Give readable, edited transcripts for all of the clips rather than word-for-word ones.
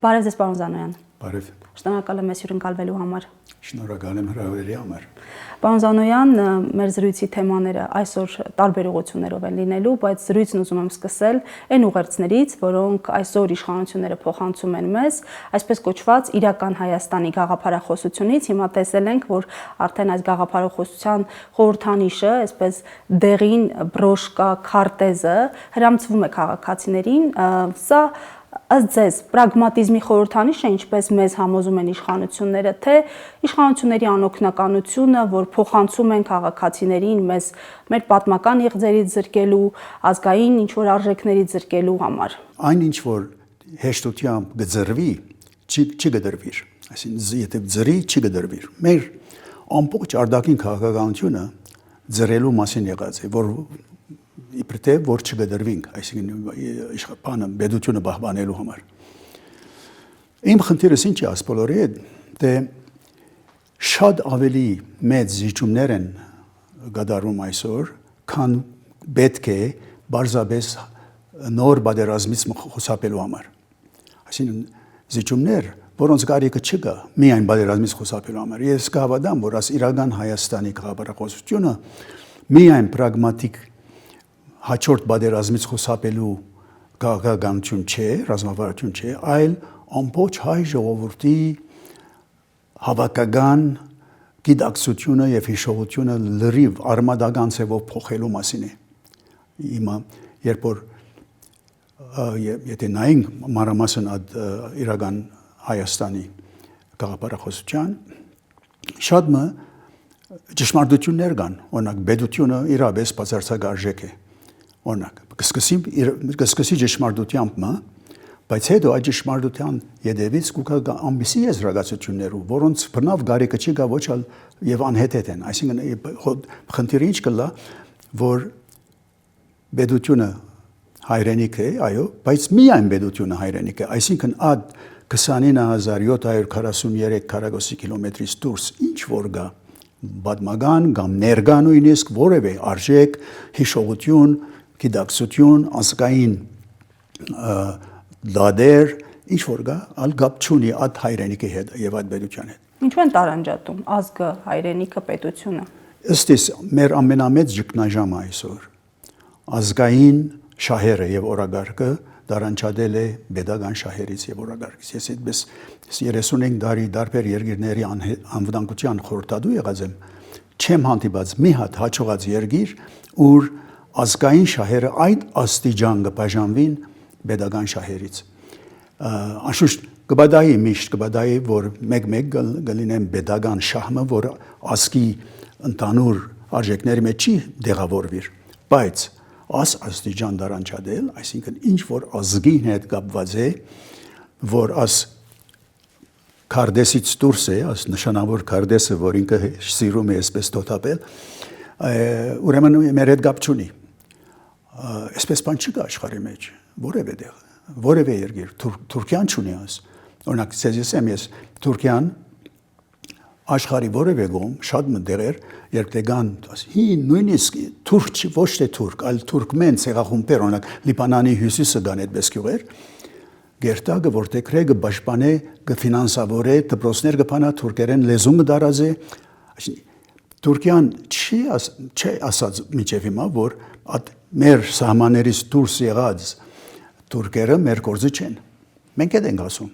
Բարև ձեզ, պարոն Զանոյան։ Բարև։ Շնորհակալ եմ մեզ հյուրընկալվելու համար։ Շնորհակալ եմ հրավերի համար։ Պարոն Զանոյան, մեր զրույցի թեմաները այսօր տարբեր ուղղություններով են լինելու, բայց զրույցն ուզում եմ սկսել այն ուղերձներից, որոնք այսօր իշխանությունները փոխանցում են մեզ, այսպես կոչված իրական Հայաստանի գաղափարախոսությունից։ Հիմա տեսել ենք, որ արդեն այս գաղափարախոսության խորհրդանիշը, այսպես դեղին բրոշկա քարտեզը հրամցվում է քաղաքացիներին, սա ըստ ձեզ պրագմատիզմի խորհրդանիշ է, ինչպես մեզ համոզում են իշխանությունները, թե իշխանությունների անօգնականությունը, որ փոխանցում են քաղաքացիներին մեր պատմական իղձերից զրկելու, ազգային ինչ-որ արժեքներից զրկելու համար։ Այն ինչ որ հեշտությամբ գծրվի, չի գդրվիր, այսինքն եթե ծրի, չի գդրվիր։ Մեր ամբողջ արտաքին քաղաքականությունը ծրելու մասին եղած է, որ իբր թե որ չգդրվինք, այսինքն իշխանը բեդությունը պահպանելու համար։ Իմ խնդիրս ինչ է ասպոլորի է, թե շատ ավելի մեծ զիջումներ են գդարվում այսօր, քան պետք է բարձրապես նոր պատերազմից խուսափելու համար։ Այսինքն զիջումներ, որոնց կարիքը չկա միայն պատերազմից խուսափելու համար։ Ես կհավատամ, որ այս իրական Հայաստանի գաղափարախոսությունը միայն պրագմատիկ հաջորդ պատերազմից խուսափելու քաղաքականություն չէ, ռազմավարություն չէ, այլ ամբողջ հայ ժողովրդի հավաքական գիտակցությունը եւ հիշողությունը լրիվ արմատական ձևով փոխելու մասին է։ Հիմա երբ որ եթե նայենք մանրամասն իրական Հայաստանի գաղափարախոսության շատ ճշմարտություններ կան, օրինակ բեդությունը իրապես բացարձակ արժեք է։ Օրինակ, կսկսի ճշմարտությամբ, բայց հետո այդ ճշմարտության յետևից կուքա ամբիսի եզրակացություններով, որոնց բնավ գարեկը չի գա ոչ ալ եւ անհետ են։ Այսինքն խնդիրը ինչ կլա, որ բեդությունը հայրենիք է, այո, բայց միայն բեդությունը հայրենիք է, այսինքն այդ 29743 քառակուսի կիլոմետրից դուրս ինչ որ գա պատմական կամ ներկա նույնիսկ որևէ արժեք, հիշողություն, գիտակցություն, ազգային լադեր, ինչ որ գա, ալ գապ չունի այդ հայրենիքի հետ եւ այդ պետության հետ։ Ինչու են տարանջատում ազգը, հայրենիքը, պետությունը։ Ըստ իս մեր ամենամեծ ճգնաժամը այսօր ազգային շահերը եւ օրագարկը տարանջատել է pedagogan շահերից եւ օրագարկից։ Ես այդպես 35 տարի դարբեր երկիրների անվտանգության խորհրդադու եղած եմ, չեմ հանդիպած մի հատ հաջողած երկիր, ուր ազգային շահերը այդ աստիճան կբաժանվին pedagogan շահերից։ Անշուշտ կբադայի միշտ կբադայի, որ մեկ կլինեն pedagogan շահը, որ ազգի ընդհանուր արժեքների մեջ չի դեղավորվիր, բայց աստիճան դարանջադել, այսինքն ինչ որ ազգի հետ կապված է, որ քարտեզից դուրս է, նշանավոր քարտեզը, որ ինքը սիրում է այսպես տոտապել, ուրեմն մեր հետ կապ չունի։ Այսպես բան չկա աշխարհի մեջ, որևէ տեղ, որևէ երկիր, Թուրքիան չունի այս։ Օրինակ, ես Թուրքիան աշխարհի որևէ կողմ շատ մտերեր երկտեգան նույնիսկ թուրք ոչ թե թուրք, այլ թուրքմեն ցեղախումբեր, օրինակ Լիբանանի հյուսիսը կան այդպես գյուղեր, գերտագը որտեղ քրեգը պաշտպանե կֆինանսավորե դպրոցներ կփանա թուրքերեն լեզուն կդարազե, Թուրքիան չի ասած միջև հիմա, որ մեր սահմաններից դուրս եղած թուրքերը մեր գործը չեն։ Մենք այդ ենք ասում։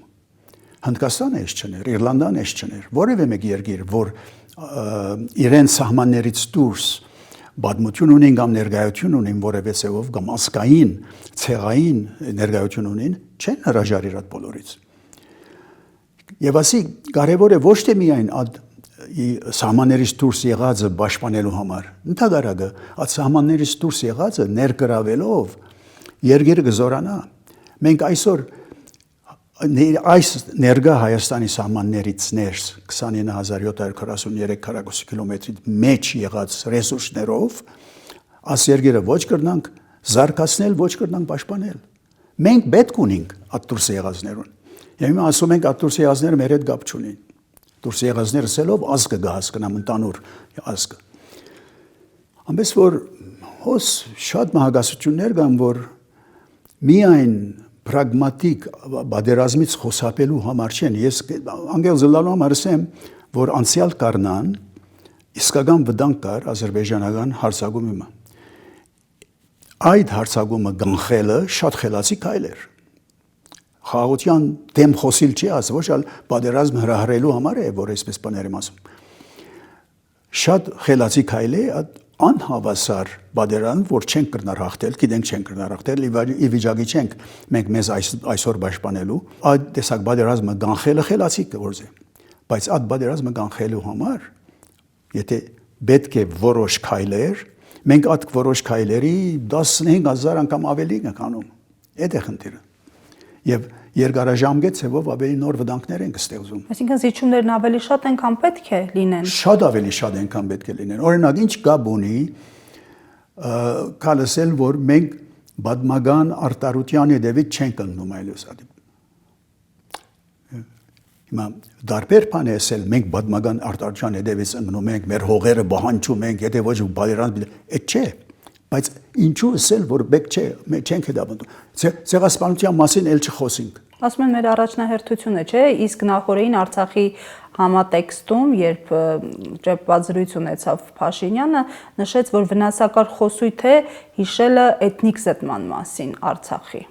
Հնդկաստանը էս չներ, Իռլանդան էս չներ, որևէ մեկ երկիր, որ իրեն սահմաններից դուրս պատմություն ունին կամ ներկայություն ունին որևէ ցեղով կամ ազգային, ցեղային ներկայություն ունին, չեն հրաժարիր այդ բոլորից։ Եվ ասի կարևոր է ոչ թե միայն այդ սահմաններից դուրս եղածը պաշտպանելու համար, ընդհանրակը այդ սահմաններից դուրս եղածը ներգրավելով երկիրը կզորանա։ Մենք այսօր այս ներկա Հայաստանի սահմաններից ներս 29743 քառակուսի կիլոմետրի մեջ եղած ռեսուրսներով այս երկիրը ոչ կրնանք զարգացնել, ոչ կրնանք պաշտպանել։ Մենք պետք ունենք այդ դուրս եղածներուն։ Եվ հիմա ասում ենք այդ դուրս եղածները մեր հետ կապ չունին։ Դուրս եղածները սելով ազգը կհասկանամ ընդանուր ազգը։ Ամենից որ հոս շատ մահագասություններ կան, որ միայն պրագմատիկ բادرազմից խոսապելու համար չեն։ Ես անգել զլալու համար ասեմ, որ անցյալ կառնան իսկական վտանգ կար ադրբեջանական հարձակումի։ Այդ հարձակումը գնխելը շատ խելացի քայլ էր։ Խաղաղության դեմ խոսիլ չի ասում, ոչ այլ բادرազմ հրահրելու համար է, որ այսպես բաներ եմ ասում։ Շատ խելացի քայլ է, անհավասար բادرան, որ չենք կրնար հաղթել, գիտենք չենք կրնար հաղթել, ի վիճակի չենք մենք մեզ այսօր պաշտպանելու, այդ տեսակ բادرազմը գանխելը խելացի գործ է, բայց այդ բادرազմը գանխելու համար, եթե պետք է որոշ քայլեր, մենք այդ որոշ քայլերի 15000 անգամ ավելի ենք անում, այդ է խնդիրը, եւ երկարաժամկետ ցեվով ավելի նոր վտանգներ ենք ստեղծում։ Այսինքն զիջումներն ավելի շատ ենքան պետք է լինեն։ Շատ ավելի շատ ենքան պետք է լինեն։ Օրինակ, ինչ կապ ունի կալսել, որ մենք բադմական արտարության հետևից չենք ընկնում այլոց։ Հիմա դարբեր բան է ասել, մենք բադմական արտարության հետևից ընկնում ենք, մեր հողերը բանջում ենք, եթե ոչ բادرան, այդ չէ։ Բայց ինչու ասել, որ բեք չէ, մենք չենք հետապնդում։ Ցեղասպանության մասին էլ չխոսենք։ Ասում են մեր առաջնահերթությունը, չէ՞, իսկ նախորդին Արցախի համատեքստում, երբ ճեպված զրույց ունեցավ Փաշինյանը, նշեց, որ վնասակար խոսույթ է հիշելը էթնիկ զտման մասին Արցախի։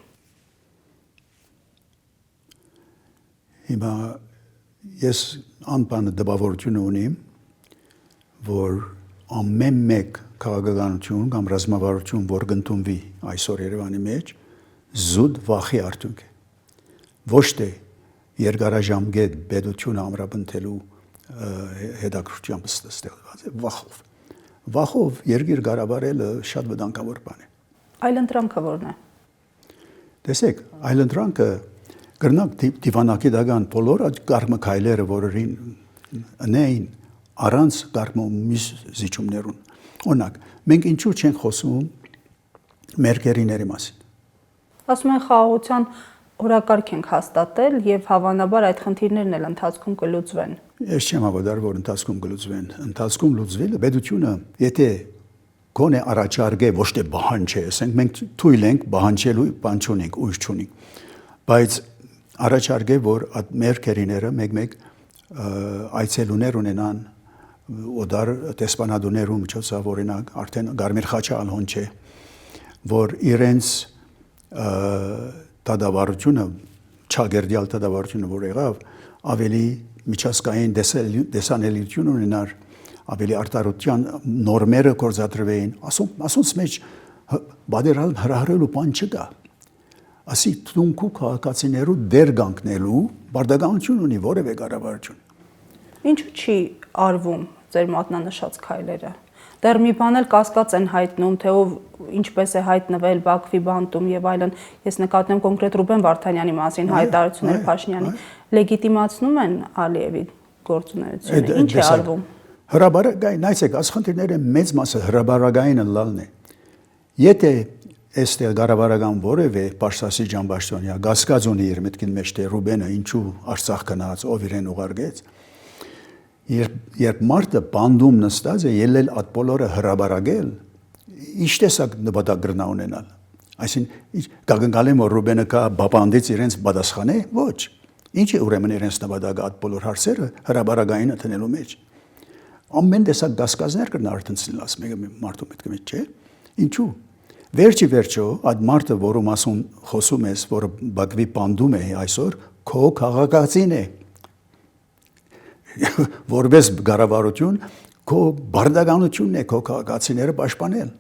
Հիմա ես անպայման դպավորություն ունիմ, որ ամեն մեկ քաղաքականություն կամ ռազմավարություն, որ կընդունվի այսօր Երևանի մեջ, զուտ վախի արդյունք է։ Ոչ թե երկարաժամկետ պետությունը ամրապնդելու հետաքրքրությամբ ստեղծված է, վախով։ Վախով երկիր կառավարելը շատ վտանգավոր բան է։ Այլընտրանքը ո՞րն է։ Տեսեք, այլընտրանքը կրնակ դիվանագիտական բոլոր այդ կարգմքայլերը, որին ունեին առանց կարգմոմիս զիջումներուն։ Օրինակ, մենք ինչու չենք խոսում մեր գերիների մասին։ Ասում են խաղաղության օրակարգ ենք հաստատել եւ հավանաբար այդ խնդիրներն էլ ընթացքում կլուծվեն։ Ես չեմ հավատար, որ ընթացքում կլուծվեն։ Ընթացքում լուծվելը պետությունը, եթե գոնե առաջարկե ոչ թե բահանջ է, ասենք մենք թույլ ենք բահանջելու բան չունենք, ուժ չունենք, բայց առաջարկե, որ այդ մեր գերիները մեկ-մեկ այցելուներ ունենան, օդար տեսփանադուներու միջոցով օրինակ արդեն Գարմիր Խաչալ հոն չէ, որ իրենց դադավարությունը, չագերդյալ դադավարությունը, որ եղավ, ավելի միջազգային դեսանելիություն ունենար, ավելի արտարության նորմերը գործադրվեին, ասոնց մեջ բادرալ հրահրելու բան չկա։ Ասի թունքու քաղաքացիներու դեր գանքնելու բարդականություն ունի որևէ կառավարություն։ Ինչու չի արվում ձեր մատնանշած քայլերը։ Դեռ մի բան էլ կասկած են հայտնում, թե ով ինչպես է հայտնվել Բաքվի բանտում եւ այլն։ Ես նկատում եմ կոնկրետ Ռուբեն Վարդանյանի մասին հայտարարությունները Փաշինյանի լեգիտիմացնում են Ալիևի գործունեությունը։ Ինչ է արվում։ Հրաբարագային, այսեք, ասխնդիրները մեծ մասը հրաբարագայինը լալն է։ Եթե այստեղ կառավարական որևէ Պարսասիջան Պաշտոնյա գասկած ունի իր մտքին մեջ թե Ռուբենը ինչու Արցախ գնաց, ով իրեն ուղարկեց, երբ մարդը բանդում նստած է ելել այդ բոլորը հրաբարագել, ինչ տեսակ նպատակ գրնա ունենալ։ Այսինքն կանգնալեմ որ Ռուբենը կա բապանդից իրենց պատասխանե, ոչ։ Ինչ է ուրեմն իրենց նպատակը այդ բոլոր հարցերը հրաբարագային ընդնելու մեջ։ Ամեն տեսակ գասկածներ կրնա արդյունցնել ասում մարդու մտքի մեջ, չէ՞։ Ինչու։ Վերջի վերջո այդ մարդը, որում ասում խոսում ես, որ Բաքվի բանդում է այսօր, քո քաղաքացին է։ Որպես կառավարություն քո բարդականությունն է քո քաղաքացիները պաշտպանել։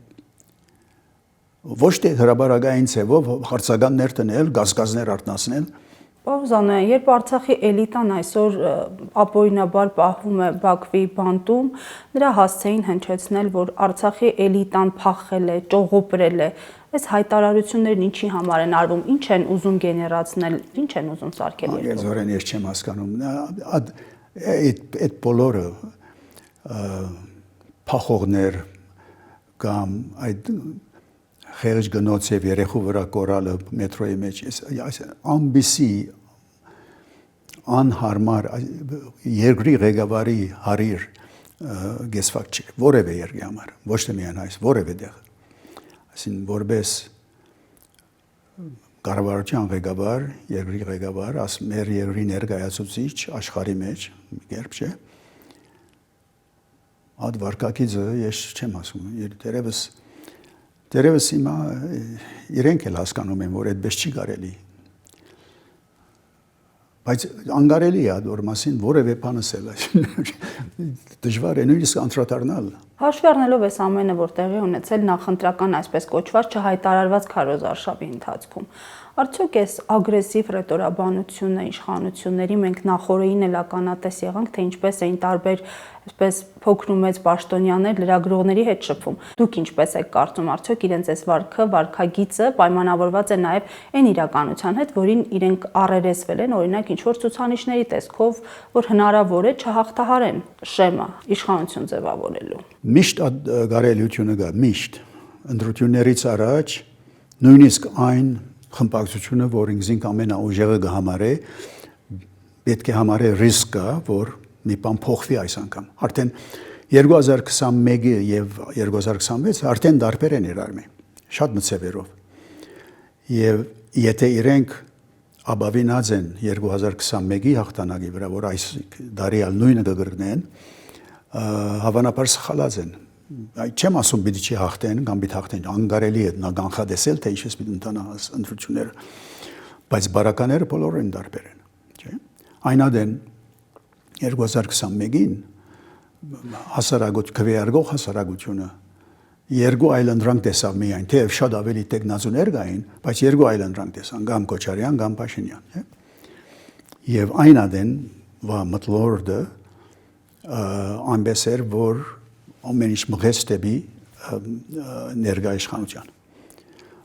Ոչ թե հրաբարագային ցևով հարցականներ տնել, գասկածներ արտնասնել։ Պարոն Զանոյան, երբ Արցախի էլիտան այսօր ապօրինաբար պահվում է Բաքվի բանտում, նրա հասցեին հնչեցնել, որ Արցախի էլիտան փախել է, ճողոպրել է, այս հայտարարություններն ինչի համար են արվում, ինչ են ուզում գեներացնել, ինչ են ուզում սարքել երկրում։ Զորեն ես չեմ հասկանում, այդ բոլորը փախողներ կամ այդ խեղճ գնոց եւ երեխու վրա կորալը մետրոյի մեջ ամբիսի անհարմար երկրի ղեկավարի հարիր գեսվակ չէ որևէ երկրի համար ոչ թե միայն այս որևէ դեղ այսին որպես կառավարության ղեկավար, երկրի ղեկավար, մեր երկրի ներկայացուցիչ աշխարհի մեջ, երբ չէ։ Այդ վարկակիցը ես չեմ ասում, դերևս հիմա իրենք էլ հասկանում են, որ այդպես չի կարելի։ Բայց անկարելի է այդ որ մասին որևէ բան ասել, դժվար է նույնիսկ անդրադառնալ։ Հաշվի առնելով այս ամենը, որ տեղի ունեցել նախընտրական այսպես կոչված չհայտարարված քարոզարշավի ընթացքում, արդյոք այս ագրեսիվ ռետորաբանությունը իշխանությունների մենք նախորդին էլ ականատես եղանք, թե ինչպես էին տարբեր այսպես փոքր ու մեծ պաշտոնյաներ լրագրողների հետ շփվում։ Դուք ինչպես եք կարծում, արդյոք իրենց այս վարքագիծը պայմանավորված է նաև այն իրականության հետ, որին իրենք առերեսվել են, օրինակ ինչ-որ ցուցանիշների տեսքով, որ հնարավոր է չհաղթահարեն շեմը իշխանություն ձևավորելու։ Միշտ գարելությունը գա, միշտ ընտրություններից առաջ նույնիսկ այն խմբակցությունը, որ ինքնին ամենաուժեղը կհամարե, պետք է համարե ռիսկ կա, որ մի բան փոխվի այս անգամ։ Արդեն 2021-ը եւ 2026-ը արդեն դարբեր են իրար մի, շատ մցեվերով։ Եվ եթե իրենք աբավինած են 2021-ի հաղթանակի վրա, որ այս դարիալ նույնը կգրկնեն, հավանաբար սխալած են։ Չեմ ասում պիտի չի հաղթեն կամ պիտի հաղթեն, անկարելի է կանխատեսել, թե ինչպես պիտի ընթանա ընտրությունները, բայց բարակաները բոլորը են դարբեր են, չէ՞։ Այնադեն 2021-ին քվեարկող հասարակությունը երկու այլ ընդրանք տեսավ միայն, թեև շատ ավելի տեխնազուներ կային, բայց երկու այլ ընդրանք տեսան, կամ Քոչարյան, կամ Փաշինյան, չէ՞։ Եվ այնադեն մտլորդը այնպես էր, որ ամեն ինչ մղեց դեպի ներկա իշխանության։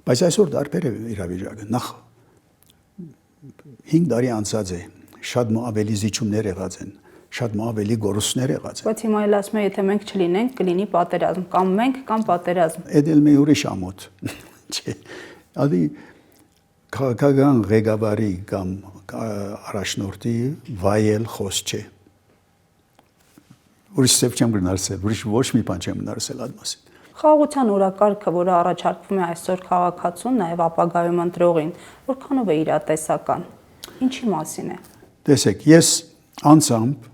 Բայց այսօր դարբեր է իրավիճակը։ Նախ 5 տարի անցած է, շատ ավելի զիջումներ եղած են, շատ ավելի գորուսներ եղած են։ Բայց հիմա էլ ասում եմ, եթե մենք չլինենք, կլինի պատերազմ, կամ մենք, կամ պատերազմ։ Այդ էլ մի ուրիշ ամոթ, չէ։ Ադի քաղաքական ղեկավարի կամ առաջնորդի վայել խոսք չէ։ Ուրիշ սև չեմ գնարսել, ուրիշ ոչ մի բան չեմ գնարսել այդ մասին։ Խաղաղության օրակարգը, որը առաջարկվում է այսօր քաղաքացուն, նաև ապագայում ընտրողին, որքանով է իրատեսական։ Ինչի մասին է։ Տեսեք, ես անձամբ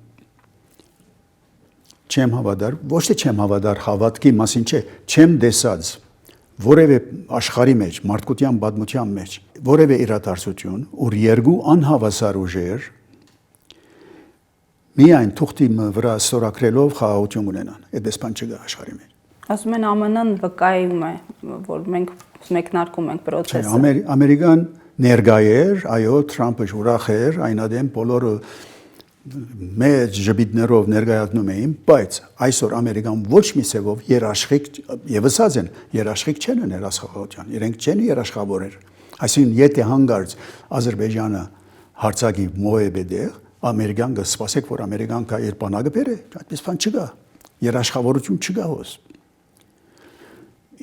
չեմ հավատար, ոչ թե չեմ հավատար հավատքի մասին չէ, չեմ տեսած որևէ աշխարհի մեջ, մարդկության պատմության մեջ, որևէ իրադարձություն, որ երկու անհավասար ուժեր միայն թուղթի վրա ստորագրելով խաղաղություն ունենան։ Այդպես բան չկա աշխարհի մեջ։ Ասում են ԱՄՆ-ն վկայում է, որ մենք մեկնարկում ենք process-ը։ Ամերիկան ներկայ էր, այո, Թրամփը ուրախ էր, այնադեմ բոլորը մեծ ժպիտներով ներկայացնում էին, բայց այսօր Ամերիկան ոչ մի ցևով երաշխիք եւսած են, երաշխիք չեն ներաշխավորության, իրենք չեն երաշխավորեր։ Այսինքն, եթե հանգարց Ադրբեջանը հարցակի մոյեբեդեղ, Ամերիկան կսպասեք, որ Ամերիկան կա իր բանակը բերե, այդպես բան չկա, երաշխավորություն չկա հոս։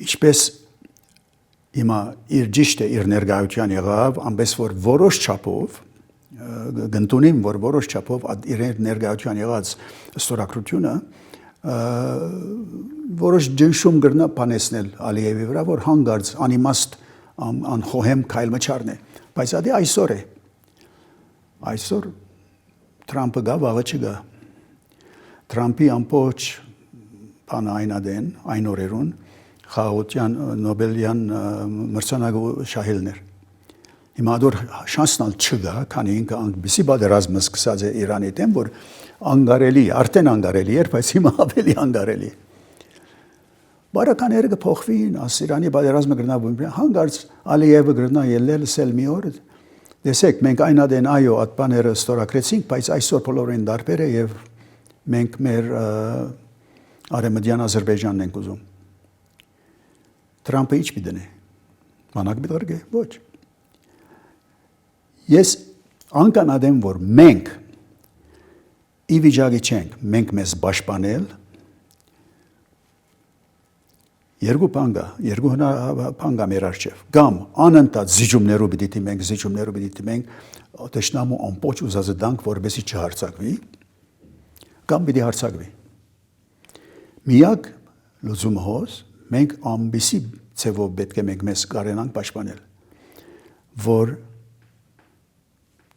Ինչպես հիմա իր ճիշտ է իր ներկայության եղավ, ամենից որ որոշ չափով գտնունին, որ որոշ չափով իր ներկայության եղած ստորագրությունը որոշ ջնշում կրնա բանեցնել Ալիևի վրա, որ հանգարց անիմաստ անխոհեմ քայլ մչարն է, բայց ադի այսօր է։ Այսօր Թրամփը գա, վաղը չգա։ Թրամփի ամբողջ բանը այնադեն, այն օրերուն խաղաղության Նոբելյան մրցանակը շահելներ։ Հիմա դեռ շանսնալ չկա, քանի ինքը անգլիսի պատերազմը սկսած է Իրանի դեմ, որ անկարելի, արդեն անկարելի էր, բայց հիմա ավելի անկարելի է։ Բարակաները կփոխվին, Իրանի պատերազմը կգնա, հանգարց Ալիևը կգնա ելնել սել մի օր։ Տեսեք, մենք այնադեն այո, այդ բաները ստորագրեցինք, բայց այսօր բոլորին դարբեր է եւ մենք մեր արեմդյան Ադրբեջանն ենք ուզում։ Թրամփը ինչ պիտի բանակ պիտի ոչ։ Ես անկանադեմ, որ մենք ի վիճակի չենք, մենք մեզ պաշտպանել երկու բան կա, երկու բան կա մեր առջև։ Կամ անընդհատ զիջումներով պիտի դիմենք, տեսնամու ամբողջ ուզածը դանք, որպեսզի չհարցակվի, կամ պիտի հարցակվի։ Միակ լուծումը հոս մենք ամբիսի ցևով պետք է մենք մեզ կարենանք պաշտպանել։ որ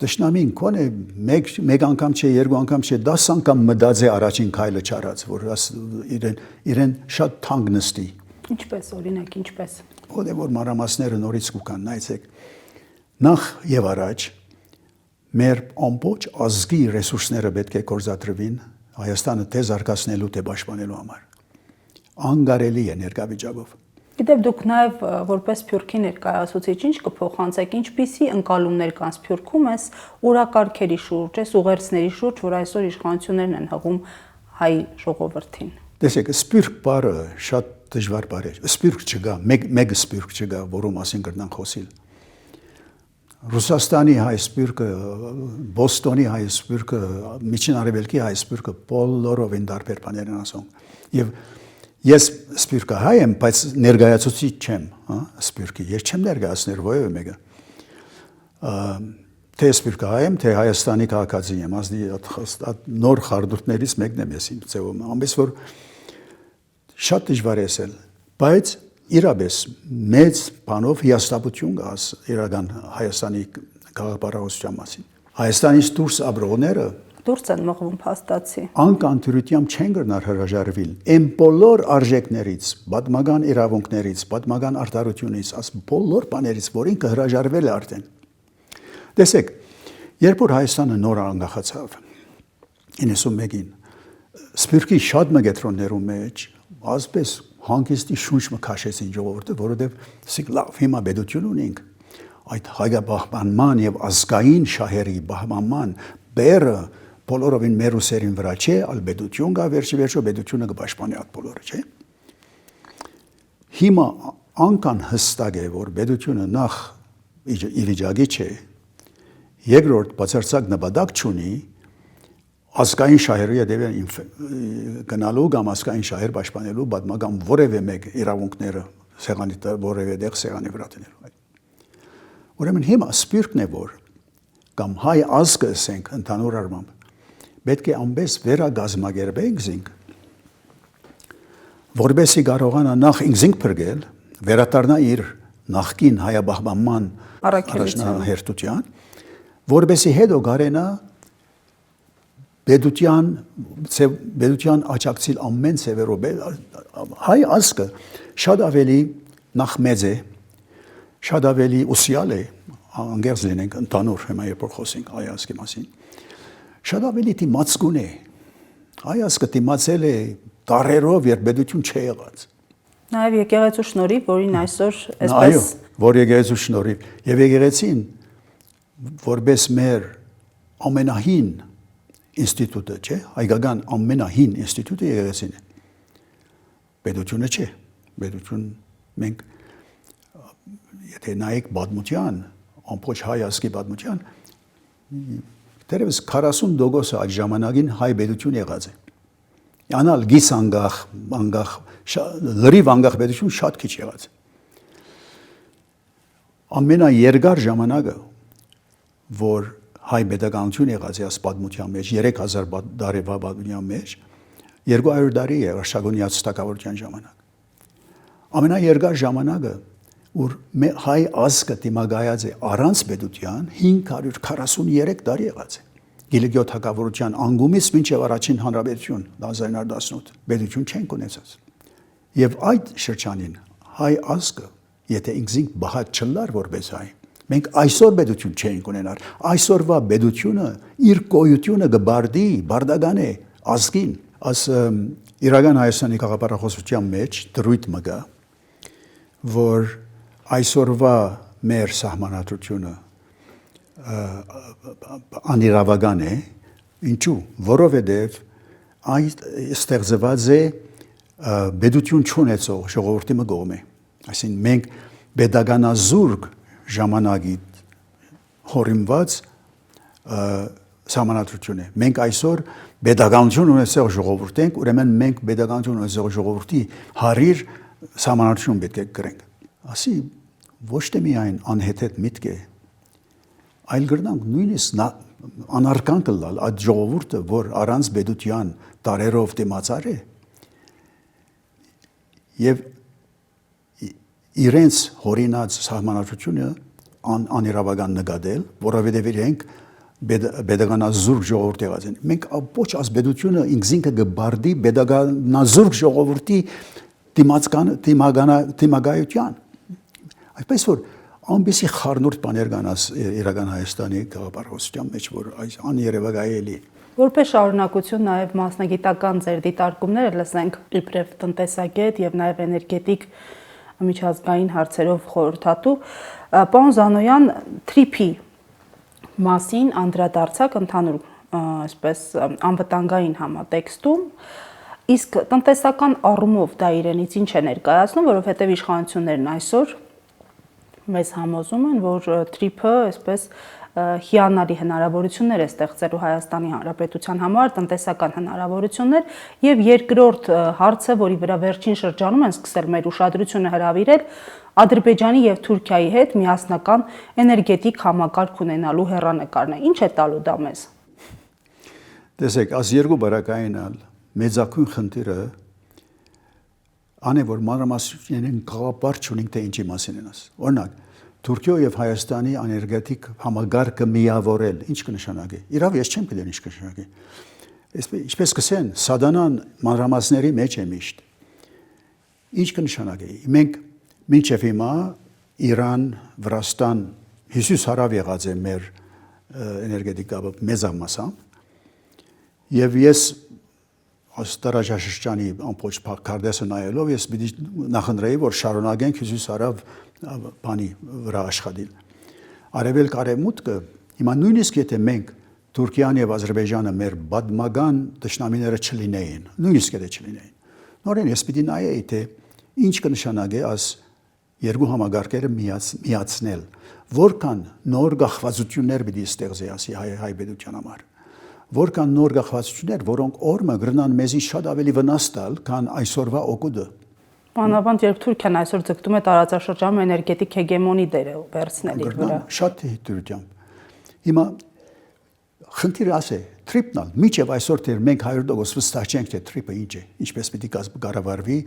Դաշնամին կոնե մեկ անգամ չէ, երկու անգամ չէ, 10 անգամ մտածի առաջին քայլը չարած, որ իրեն շատ թանկ նստի։ Ինչպես օրինակ, ինչպես։ Ո՞դե որ մանրամասները նորից կուքան, նայեցեք։ Նախ եւ առաջ մեր ամբողջ ազգի ռեսուրսները պետք է կորզատրվին Հայաստանը թե զարգացնելու, թե պաշտպանելու համար։ Անգարելի է ներկայ Գիտեք, դուք նաև որպես Սփյուռքի ներկայացուցիչ ինչ կփոխանցեք, ինչպիսի ընկալումներ կան Սփյուռքում այս օրակարգերի շուրջ, այս ուղերձների շուրջ, որ այսօր իշխանություններն են հղում հայ ժողովրդին։ Տեսեք, սփյուռք բառը շատ դժվար բառ է։ Սփյուռք չկա, մեկ սփյուռք չկա, որում մասին կրնան խոսիլ։ Ռուսաստանի հայ սփյուռքը, Բոստոնի հայ սփյուռքը, Միջին Արևելքի հայ սփյուռքը բոլորովին տարբեր բաներ են ասում։ Եվ ես սփյուռքը հայ եմ, բայց ներկայացուցիչ չեմ, հա, սփյուռքի։ Ես չեմ ներկայացնել որևէ մեկը։ Թե սփյուռքը հայ եմ, թե Հայաստանի քաղաքացի եմ, նոր խարդուրտներից մեկն եմ ես իմ ձևում, ամենից որ շատ դժվար է ասել, բայց իրապես մեծ բանով հիասթափություն կա իրական Հայաստանի քաղաքապարահոսության մասին։ Հայաստանից դուրս ապրողները դուրս են մղվում փաստացի։ Անկանդրությամբ չեն գնար հրաժարվել այն բոլոր արժեքներից, պատմական իրավունքներից, պատմական արդարությունից, աս բոլոր բաներից, որ ինքը հրաժարվել է արդեն։ Տեսեք, երբ որ Հայաստանը նոր անկախացավ 91-ին, Սփյուռքի շատ մեկետրոններում մեջ ասպես հանգիստի շունչ մքաշեցին ժողովուրդը, որովհետև ասիկ լավ հիմա պետություն ունենք, այդ հայաբահմանման եւ ազգային շահերի բահմանման բերը բոլորովին մեր ուսերին վրա չէ, այլ պետություն կա, վերջը պետությունը կպաշտպանի այդ բոլորը, չէ։ Հիմա անկան հստակ է, որ պետությունը նախ իվիճակի չէ, երկրորդ բացարձակ նպատակ չունի ազգային շահերի հետևյալ գնալու կամ ազգային շահեր պաշտպանելու պատմական որևէ մեկ իրավունքները սեղանի որևէ տեղ սեղանի վրա դնելու։ Ուրեմն հիմա սփյուռքն է որ կամ հայ ազգը ասենք ընդհանուր առմամբ պետք է ամբես վերագազմագերբենք զինք, որբեսի կարողանա նախ ինքզինք փրկել, վերադառնա իր նախկին հայաբահմանման առաջնահերթության, որբեսի հետո կարենա Պետության աջակցել ամեն ծևերով հայ ազգը շատ ավելի նախ մեծ է, շատ ավելի ուսյալ է, անգերս լինենք ընդհանուր հիմա երբ որ խոսենք հայ ազգի մասին, շատ ավելի դիմացկուն է, հայ ազգը դիմացել է դարերով, երբ պետություն չի եղած։ Նաև եկեղեցու շնորհիվ, որին այսօր այսպես այո, որ եկեղեցու շնորհիվ եւ եկեղեցին որպես մեր ամենահին ինստիտուտը, չէ, հայկական ամենահին ինստիտուտը եկեղեցին է։ Պետությունը չէ, պետություն մենք եթե նայեք պատմության, ամբողջ հայ ազգի պատմության, դեռևս 40% այդ ժամանակին հայ պետություն եղած է։ Անալ գիս անգախ, լրիվ անգախ պետություն շատ քիչ եղած է։ Ամենաերկար ժամանակը, որ հայ պետականություն եղած է պատմության մեջ 3000 տարվա պատմության մեջ 200 տարի է Արշակունյաց թագավորության ժամանակ։ Ամենաերկար ժամանակը, որ հայ ազգը դիմակայած է առանց պետության 543 տարի եղած է։ Գիլիգյոտ թագավորության անկումից մինչև առաջին հանրապետություն 1918 պետություն չեն ունեցած։ Եվ այդ շրջանին հայ ազգը, եթե ինքնին բախած չլար որպես հայ, մենք այսօր պետություն չենք ունենալ, այսօրվա պետությունը իր գոյությունը կբարդի, բարդական է ազգին, իրական Հայաստանի քաղաքապարահոսության մեջ դրույթ մը կա, որ այսօրվա մեր սահմանադրությունը անիրավական է, ինչու, որովհետև այդ ստեղծված է պետություն չունեցող ժողովրդի կողմէ, այսինքն մենք պետականազուրկ ժամանակի հորինված սահմանադրություն է։ Մենք այսօր պետականություն ունեցող ժողովուրդ ենք, ուրեմն մենք պետականություն ունեցող ժողովրդի հարիր սահմանադրություն պետք է կրենք։ Ասի ոչ թե միայն անհեթեթ միտք է, այլ գրնանք նույնիսկ անարգան կլալ այդ ժողովուրդը, որ առանց պետության տարերով դիմացար է, եւ իրենց հորինած սահմանադրությունը անիրավական նկատել, որովհետև իրենք pedagoganazurg ժողովուրդ եղած են։ Մենք ոչ ազգությունը ինքզինքը գբարդի pedagoganazurg ժողովրդի դիմագայության։ Այսպես որ ամբիսի խառնուրդ բաներ կան իրական Հայաստանի գաղափարության մեջ, որ այս աներևակայելի։ Որպես շարունակություն նաև մասնագիտական ձեր դիտարկումները լսենք իբրև տնտեսագետ եւ նաև էներգետիկ միջազգային հարցերով խորհրդատու պարոն Զանոյան թրիփի մասին անդրադարձակ ընդհանուր այսպես անվտանգային համատեքստում, իսկ տնտեսական առումով դա իրենից ինչ է ներկայացնում, որովհետև իշխանություններն այսօր մեզ համոզում են, որ թրիփը այսպես հիանալի հնարավորություններ է ստեղծելու Հայաստանի Հանրապետության համար, տնտեսական հնարավորություններ եւ երկրորդ հարցը, որի վրա վերջին շրջանում են սկսել մեր ուշադրությունը հրավիրել, Ադրբեջանի եւ Թուրքիայի հետ միասնական էներգետիկ համակարգ ունենալու հեռանկարն է։ Ինչ է տալու դա մեզ։ Տեսեք, այս երկու բարակայինալ մեծակույն խնդիրը անե որ մանրամասնություններին գաղափար չունենք թե ինչի մասին են ասում։ Օրինակ, Թուրքիա եւ Հայաստանի էներգետիկ համագարկը միավորել, ինչ կնշանակի։ Իրավ ես չեմ գիտեմ ինչ կնշանակի։ Ինչպես կսեն, սադանան մանրամասների մեջ է միշտ։ Ինչ կնշանակի։ Մենք մինչև հիմա Իրան, Վրաստան, Հյուսիս հարավ եղած է մեր էներգետիկա մեծամասամբ։ Եվ ես Տարածաշրջանի ամբողջ քարտեզը նայելով ես պիտի նախընտրեի, որ շարունակենք Հյուսիս հարավ բանի վրա աշխատել։ Արևելք արևմուտքը հիմա նույնիսկ եթե մենք Թուրքիան եւ Ադրբեջանը մեր բադմական դաշնամիները չլինեին, նույնիսկ եթե չլինեին։ Նորեն ես պիտի նայեի թե ինչ կնշանակի այս երկու համագարկերը միացնել, որքան նոր գաղափարություններ պիտի ստեղծի հայ պետության համար։ Որքան նոր գաղափարություններ, որոնք օրը գրնան մեզի շատ ավելի վնաս տալ, քան այսօրվա օգուտը։ Մանավանդ երբ Թուրքիան այսօր ձգտում է տարածաշրջանում էներգետիկ հեգեմոնի դերը վերցնել իր վրա։ Շատ դրությամբ։ Հիմա խնդիրը ասե, թրիփնալ, միջև այսօր դեռ մենք 100% վստահ չենք, թե թրիփը ինչ է, ինչպես պիտի կառավարվի,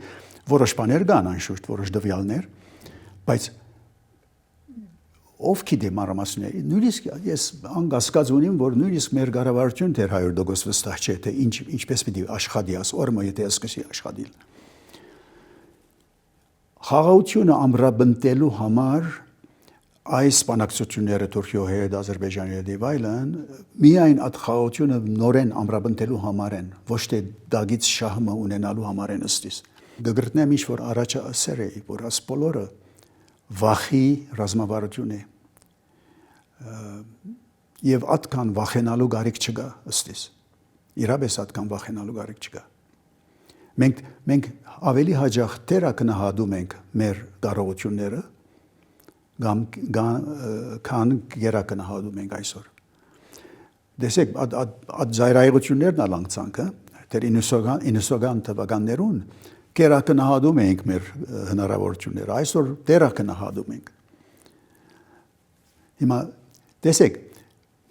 որոշ բաներ կան անշուշտ, որոշ դվյալներ, բայց ով գիտե մանրամասները, նույնիսկ ես անկասկած ունեմ, որ նույնիսկ մեր կառավարությունը դեռ 100% վստահ չէ, թե ինչպես պիտի աշխատի աս օրը, եթե սկսի աշխատել։ Խաղաղությունը ամրապնդելու համար այս բանակցությունները Թուրքիայի հետ, Ադրբեջանի հետ եւ այլն միայն այդ խաղաղությունը նորեն ամրապնդելու համար են, ոչ թե դագից շահը ունենալու համար են ըստիս։ Գգրտնեմ ինչ որ առաջ ասել էի, որ աս բոլորը վախի ռազմավարություն է։ Եվ այդքան վախենալու գարիք չկա ըստիս։ Իրապես այդքան վախենալու գարիք չկա։ Մենք ավելի հաջող թերակնահատում ենք մեր կարողությունները, քան գերակնահատում ենք այսօր։ Տեսեք, այդ զայրայղություններն ալանցանքը, դեռ 90-ական թվականներուն գերակնահատում ենք մեր հնարավորությունները, այսօր դերակնահատում ենք։ Հիմա տեսեք,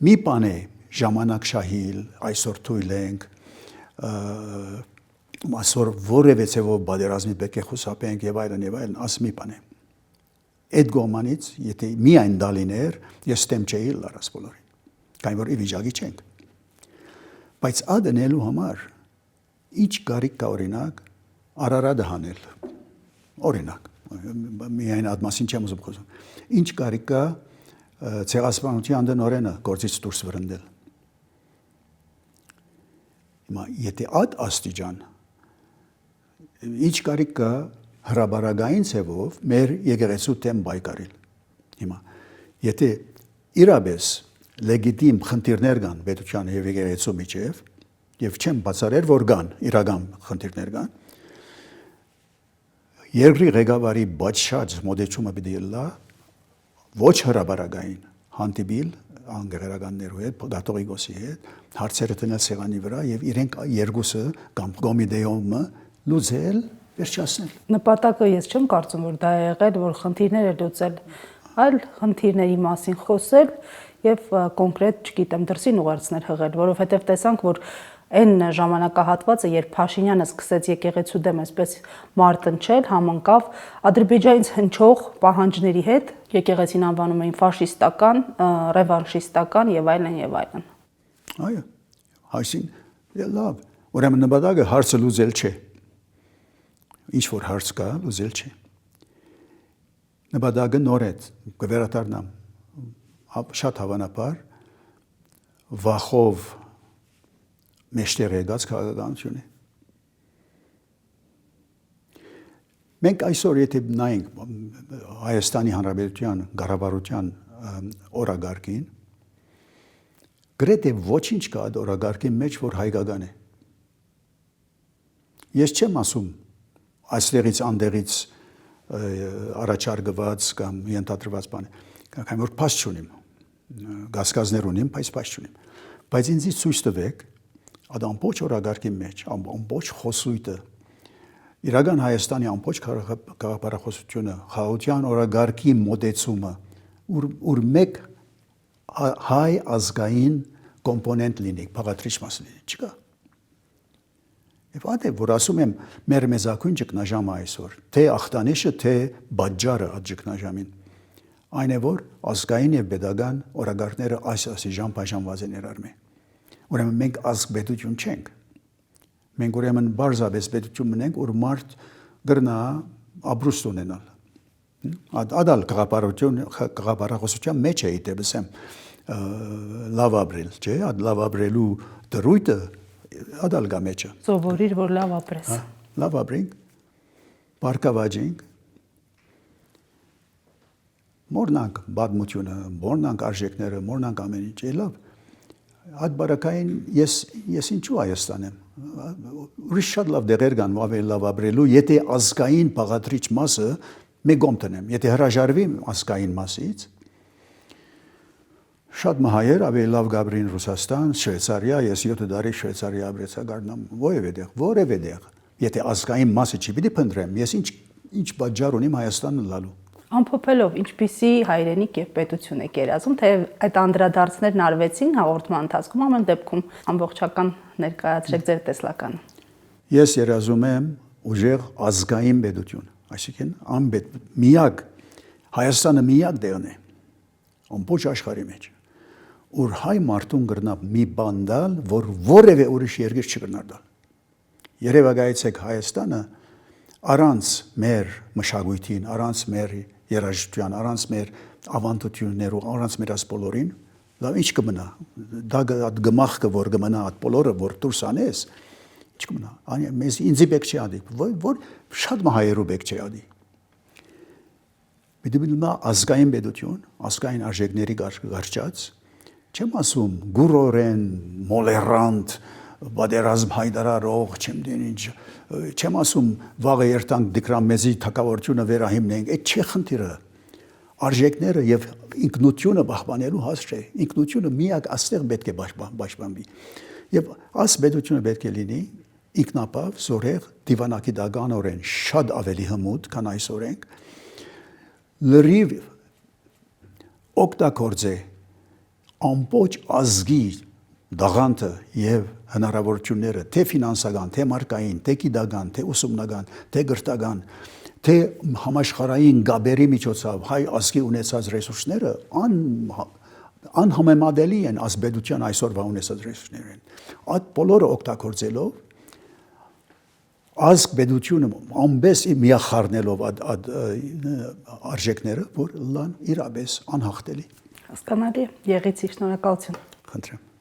մի բան է ժամանակ շահիլ, այսօր թույլ ենք, այսօր որևէ ցեվով բادرազմի պետք է խուսափենք եւ այլն, աս մի բան է։ Այդ գոմանից, եթե միայն դա լիներ, ես ստեմ չէի լարած բոլորին, քանի որ ի վիճակի չենք։ Բայց ադնելու համար ինչ կարիք կա օրինակ Արարատը հանել, օրինակ, միայն այդ մասին չեմ ուզում խոսում, ինչ կարիք կա ցեղասպանության դնորենը գործից դուրս վրընդել։ Հիմա եթե այդ աստիճան ինչ կարիք կա հրաբարագային ցևով մեր եկեղեցու դեմ բայկարել։ Հիմա եթե իրապես լեգիտիմ խնդիրներ կան պետության եւ եկեղեցու միջեւ եւ չեմ բացառել որ կան իրական խնդիրներ կան երկրի ղեկավարի բաչած մոդեցումը պիտի լա ոչ հրաբարագային հանդիպիլ անգերականներու հետ կաթողիկոսի հետ հարցերը տնել սեղանի վրա եւ իրենք երկուսը կամ կոմիտեումը լուծել վերջացնել։ Նպատակը ես չեմ կարծում որ դա է եղել որ խնդիրները լուծել, այլ խնդիրների մասին խոսել եւ կոնկրետ, չգիտեմ, դրսին ուղերձներ հղել, որովհետեւ տեսանք որ Այն ժամանակահատվածը, երբ Փաշինյանը սկսեց եկեղեցու դեմ այսպես մարտնչել, համընկավ Ադրբեջանից հնչող պահանջների հետ, եկեղեցին անվանում էին ֆաշիստական, ռևանշիստական եւ այլն եւ այլն։ Այո, այսինքն լավ, ուրեմն նպատակը հարցը լուծել չէ։ Ինչ որ հարց կա, լուծել չէ։ Նպատակը նոր է, կվերադառնամ շատ հավանաբար վախով մեջտեղ եկած քաղաքականություն է։ Մենք այսօր եթե նայենք Հայաստանի Հանրապետության ղեկավարության օրագարկին, գրեթե ոչինչ կա այդ օրագարկի մեջ, որ հայկական է։ Ես չեմ ասում այստեղից անդեղից առաջարկված կամ ենթադրված բան, կամ որ փաստ չունիմ, գասկազներ ունիմ, բայց փաստ չունիմ։ Բայց ինձ ցույց տվեք այդ ամբողջ օրագարկի մեջ, ամբողջ խոսույթը, իրական Հայաստանի ամբողջ քաղաքապարախոսությունը, խաղաղության օրագարկի մոտեցումը, ուր մեկ հայ ազգային կոմպոնենտ լինի, բաղադրիչ մաս լինի, չկա։ Եվ այդ է, որ ասում եմ, մեր մեծակույն ճգնաժամը այսօր, թե ախտանիշը, թե բաժարը այդ ճգնաժամին, այն է, որ ազգային եւ pedagogan օրագարկները այսօր բաժանված են իրար մեջ։ Ուրեմն մենք ազգ պետություն չենք։ Մենք ուրեմն բարձրապես պետություն ունենք, որ մարդ գրնա ապրուստ ունենալ։ Ադալ քաղաքապարախոսության մեջ է դեպս եմ լավ ապրել, չէ՞, այդ լավ ապրելու դրույթը ադալ գա մեջը։ Սովորիր, որ լավ ապրես։ Լավ ապրենք, բարգավաճենք, մորնանք բադմությունը, մորնանք արժեքները, մորնանք ամեն ինչ, լավ։ Այդ բարակային ես ինչու Հայաստան եմ։ Ուրիշ շատ լավ դեղեր կան ավելի լավ ապրելու, եթե ազգային բաղադրիչ մասը մեկ կողմ տնեմ, եթե հրաժարվի ազգային մասից, շատ մահայեր ավելի լավ գաբրին Ռուսաստան, Շվեյցարիա, ես 7 տարի Շվեյցարիա ապրեցա գարնամ, որևէ տեղ, եթե ազգային մասը չի պիտի փնտրեմ, ես ինչ բաժար ունիմ Հայաստանը լալու։ Ամփոփելով, ինչպիսի հայրենիք եւ պետություն եք երազում, թե այդ անդրադարձներն արվեցին հաղորդման ընթացքում, ամեն դեպքում ամբողջական ներկայացրեք ձեր տեսլականը։ Ես երազում եմ ուժեղ ազգային պետություն, այսինքն միակ Հայաստանը միակ տեղն է ամբողջ աշխարհի մեջ, որ հայ մարդուն գրնա մի բան դալ, որ որևէ ուրիշ երկիր չկրնա դալ։ Երևակայեցեք Հայաստանը առանց մեր մշակույթին, առանց մեր երաժշտության, առանց մեր ավանդություններու, առանց մեր ասպոլորին, լավ ինչ կմնա։ Դա այդ գմախքը, որ կմնա, այդ բոլորը, որ դուրս անես, ինչ կմնա։ Մեզ ինձի բեք չի ադի, որ շատ մահայերու բեք չի ադի։ Պիտի մնա ազգային պետություն, ազգային արժեքների գարչած, չեմ ասում գուրորեն, մոլերանտ, բادرազմ հայտարարող, չեմ ասում վաղը երթանք դիկրան մեզի թակավորությունը վերահիմնենք, այդ չի խնդիրը։ Արժեքները եւ ինքնությունը պահպանելու հաստ չէ։ Ինքնությունը միակ աստեղ պետք է պաշտպանվի։ Եվ այս պետությունը պետք է լինի ինքնապավ, զորեղ, դիվանագիտականորեն շատ ավելի հմուտ, քան այսօր ենք։ Լրիվ օգտագործե ամբողջ ազգի դաղանթը եւ հնարավորությունները, թե ֆինանսական, թե մարկային, թե գիտական, թե ուսումնական, թե գրթական, թե համաշխարհային գաբերի միջոցով հայ ազգի ունեցած ռեսուրսները անհամեմատելի են ազգության այսօրվա ունեցած ռեսուրսներին։ Այդ բոլորը օգտագործելով ազգ պետությունը ամբես միախառնելով այդ արժեքները, որ լան իրապես անհաղթելի։ Հասկանալի է, եղեցի, շնորհակալություն։ Խնդրեմ։